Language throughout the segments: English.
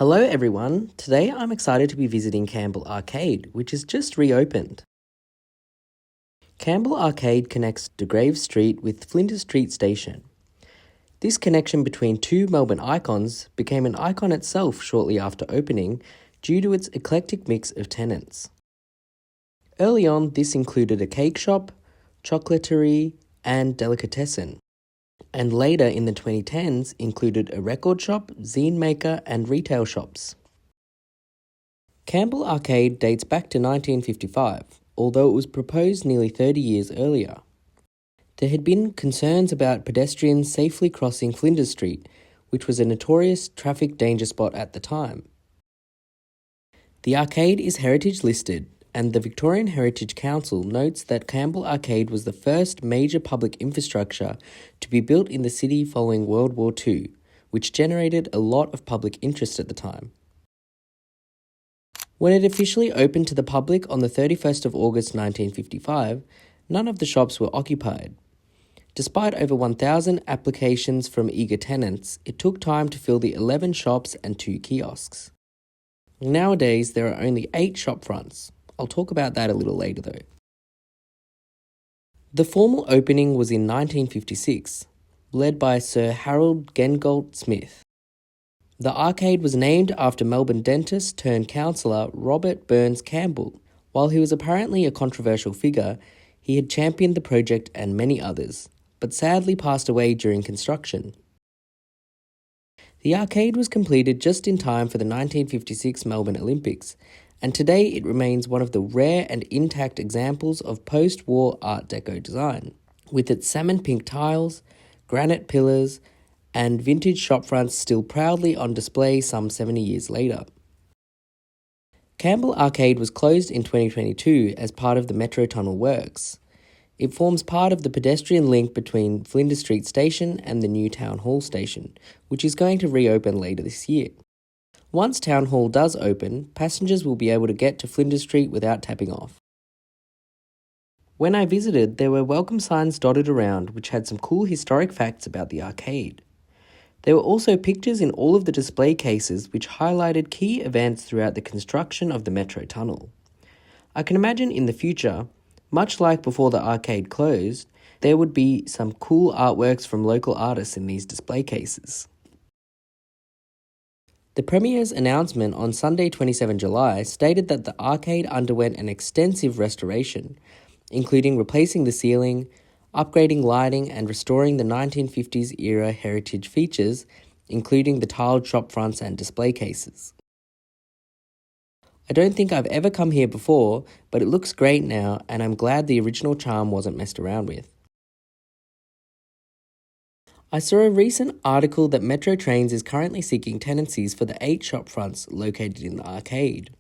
Hello everyone, today I'm excited to be visiting Campbell Arcade, which has just reopened. Campbell Arcade connects De Grave Street with Flinders Street station. This connection between two Melbourne icons became an icon itself shortly after opening due to its eclectic mix of tenants. Early on, this included a cake shop, chocolaterie and delicatessen, and later in the 2010s included a record shop, zine maker and retail shops. Campbell Arcade dates back to 1955, although it was proposed nearly 30 years earlier. There had been concerns about pedestrians safely crossing Flinders Street, which was a notorious traffic danger spot at the time. The arcade is heritage listed, and the Victorian Heritage Council notes that Campbell Arcade was the first major public infrastructure to be built in the city following World War II, which generated a lot of public interest at the time. When it officially opened to the public on the 31st of August 1955, none of the shops were occupied. Despite over 1,000 applications from eager tenants, it took time to fill the 11 shops and 2 kiosks. Nowadays, there are only 8 shop fronts. I'll talk about that a little later though. The formal opening was in 1956, led by Sir Harold Gengold Smith. The arcade was named after Melbourne dentist turned councillor Robert Burns Campbell. While he was apparently a controversial figure, he had championed the project and many others, but sadly passed away during construction. The arcade was completed just in time for the 1956 Melbourne Olympics, and today it remains one of the rare and intact examples of post-war Art Deco design, with its salmon pink tiles, granite pillars, and vintage shop fronts still proudly on display some 70 years later. Campbell Arcade was closed in 2022 as part of the Metro Tunnel works. It forms part of the pedestrian link between Flinders Street Station and the new Town Hall Station, which is going to reopen later this year. Once Town Hall does open, passengers will be able to get to Flinders Street without tapping off. When I visited, there were welcome signs dotted around which had some cool historic facts about the arcade. There were also pictures in all of the display cases which highlighted key events throughout the construction of the Metro Tunnel. I can imagine in the future, much like before the arcade closed, there would be some cool artworks from local artists in these display cases. The Premier's announcement on Sunday 27 July stated that the arcade underwent an extensive restoration, including replacing the ceiling, upgrading lighting and restoring the 1950s era heritage features, including the tiled shop fronts and display cases. I don't think I've ever come here before, but it looks great now and I'm glad the original charm wasn't messed around with. I saw a recent article that Metro Trains is currently seeking tenancies for the 8 shop fronts located in the arcade.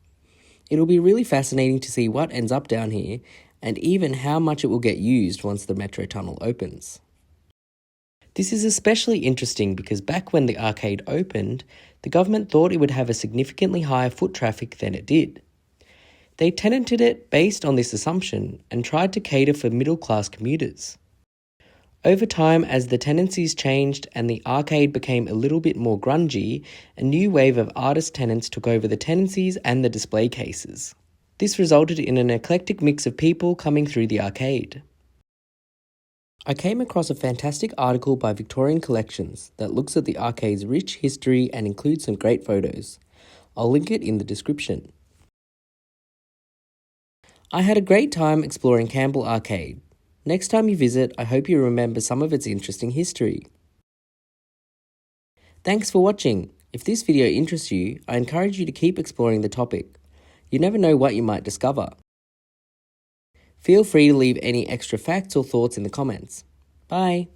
It'll be really fascinating to see what ends up down here and even how much it will get used once the Metro Tunnel opens. This is especially interesting because back when the arcade opened, the government thought it would have a significantly higher foot traffic than it did. They tenanted it based on this assumption and tried to cater for middle-class commuters. Over time, as the tenancies changed and the arcade became a little bit more grungy, a new wave of artist tenants took over the tenancies and the display cases. This resulted in an eclectic mix of people coming through the arcade. I came across a fantastic article by Victorian Collections that looks at the arcade's rich history and includes some great photos. I'll link it in the description. I had a great time exploring Campbell Arcade. Next time you visit, I hope you remember some of its interesting history. Thanks for watching. If this video interests you, I encourage you to keep exploring the topic. You never know what you might discover. Feel free to leave any extra facts or thoughts in the comments. Bye.